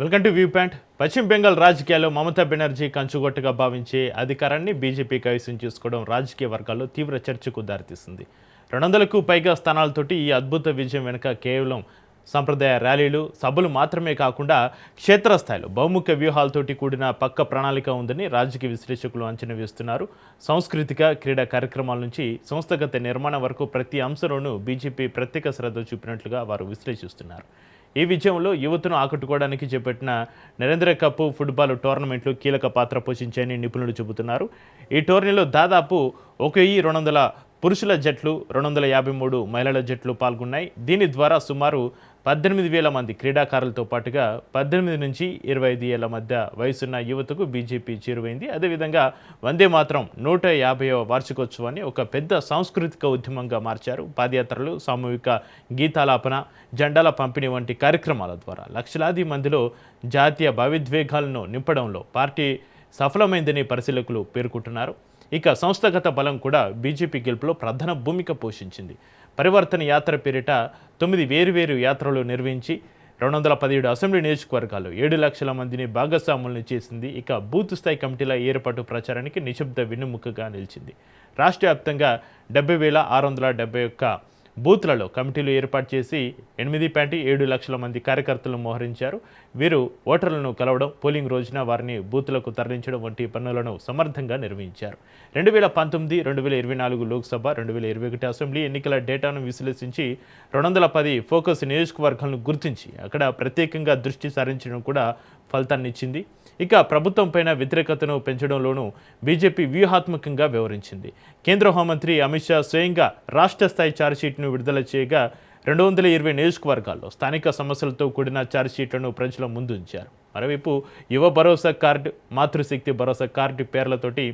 Welcome to view point. పశ్చిమ బెంగాల్ రాజకీయాల్లో మమతా బెనర్జీ కంచుగొట్టుగా భావించే అధికారాన్ని బీజేపీ కైవసం చేసుకోవడం రాజకీయ వర్గాల్లో తీవ్ర చర్చకు దారితీస్తుంది. 200కు పైగా స్థానాలతోటి ఈ అద్భుత విజయం వెనుక కేవలం సంప్రదాయ ర్యాలీలు, సభలు మాత్రమే కాకుండా క్షేత్రస్థాయిలో బహుముఖ వ్యూహాలతోటి కూడిన పక్క ప్రణాళిక ఉందని రాజకీయ విశ్లేషకులు అంచనా వేస్తున్నారు. సాంస్కృతిక, క్రీడా కార్యక్రమాల నుంచి సంస్థాగత నిర్మాణం వరకు ప్రతి అంశంలోనూ బీజేపీ ప్రత్యేక శ్రద్ధ చూపినట్లుగా వారు విశ్లేషిస్తున్నారు. ఈ విజయంలో యువతను ఆకట్టుకోవడానికి చేపట్టిన నరేంద్ర కప్ ఫుట్బాల్ టోర్నమెంట్లు కీలక పాత్ర పోషించాయని నిపుణులు చెబుతున్నారు. ఈ టోర్నీలో దాదాపు 1200 పురుషుల జట్లు, 253 మహిళల జట్లు పాల్గొన్నాయి. దీని ద్వారా సుమారు 18,000 మంది క్రీడాకారులతో పాటుగా 18 నుంచి 25 ఏళ్ల మధ్య వయసున్న యువతకు బీజేపీ చేరువైంది. అదేవిధంగా వందే మాత్రం 150వ వార్షికోత్సవాన్ని ఒక పెద్ద సాంస్కృతిక ఉద్యమంగా మార్చారు. పాదయాత్రలు, సామూహిక గీతాలాపన, జెండాల పంపిణీ వంటి కార్యక్రమాల ద్వారా లక్షలాది మందిలో జాతీయ భావోద్వేగాలను నింపడంలో పార్టీ సఫలమైందని పరిశీలకులు పేర్కొంటున్నారు. ఇక సంస్థాగత బలం కూడా బీజేపీ గెలుపులో ప్రధాన భూమిక పోషించింది. పరివర్తన యాత్ర పేరిట 9 వేరువేరు యాత్రలు నిర్వహించి 217 అసెంబ్లీ నియోజకవర్గాల్లో 7 లక్షల మందిని భాగస్వాములను చేసింది. ఇక బూత్ స్థాయి కమిటీల ఏర్పాటు ప్రచారానికి నిశ్శబ్ద వెన్నుముకగా నిలిచింది. రాష్ట్ర వ్యాప్తంగా 70,671 బూత్లలో కమిటీలు ఏర్పాటు చేసి 8.7 లక్షల మంది కార్యకర్తలను మోహరించారు. వీరు ఓటర్లను కలవడం, పోలింగ్ రోజున వారిని బూత్లకు తరలించడం వంటి పనులను సమర్థంగా నిర్వహించారు. 2019, 2024 లోక్సభ, 2021 అసెంబ్లీ ఎన్నికల డేటాను విశ్లేషించి 210 ఫోకస్ నియోజకవర్గాలను గుర్తించి అక్కడ ప్రత్యేకంగా దృష్టి సారించడం కూడా ఫలితాన్నిచ్చింది. ఇక ప్రభుత్వంపైన వ్యతిరేకతను పెంచడంలోనూ బీజేపీ వ్యూహాత్మకంగా వ్యవహరించింది. కేంద్ర హోంమంత్రి అమిత్ షా స్వయంగా రాష్ట్ర స్థాయి ఛార్జ్షీట్ను విడుదల చేయగా 220 నియోజకవర్గాల్లో స్థానిక సమస్యలతో కూడిన ఛార్జ్షీట్లను ప్రజల ముందు ఉంచారు. మరోవైపు యువ భరోసా కార్డు, మాతృశక్తి భరోసా కార్డు పేర్లతోటి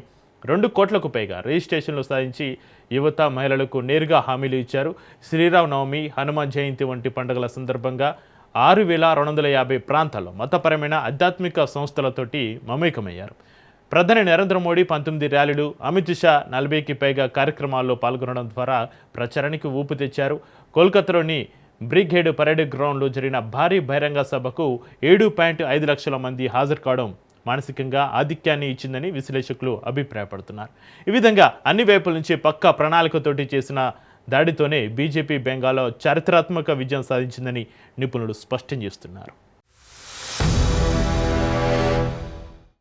2 కోట్లకు పైగా రిజిస్ట్రేషన్లు సాధించి యువత, మహిళలకు నేరుగా హామీలు ఇచ్చారు. శ్రీరామ నవమి, హనుమాన్ జయంతి వంటి పండుగల సందర్భంగా 6,250 ప్రాంతాల్లో మతపరమైన ఆధ్యాత్మిక సంస్థలతోటి మమేకమయ్యారు. ప్రధాని నరేంద్ర మోడీ 19 ర్యాలీలు, అమిత్ షా 40కి పైగా కార్యక్రమాల్లో పాల్గొనడం ద్వారా ప్రచారానికి ఊపు తెచ్చారు. కోల్కతాలోని బ్రిగేడ్ పరేడ్ గ్రౌండ్లో జరిగిన భారీ బహిరంగ సభకు 7.5 లక్షల మంది హాజరు కావడం మానసికంగా ఆధిక్యాన్ని ఇచ్చిందని విశ్లేషకులు అభిప్రాయపడుతున్నారు. ఈ విధంగా అన్ని వైపుల నుంచి పక్కా ప్రణాళికతోటి చేసిన దాడితోనే బీజేపీ బెంగాల్లో చారిత్రాత్మక విజయం సాధించిందని నిపుణులు స్పష్టం చేస్తున్నారు.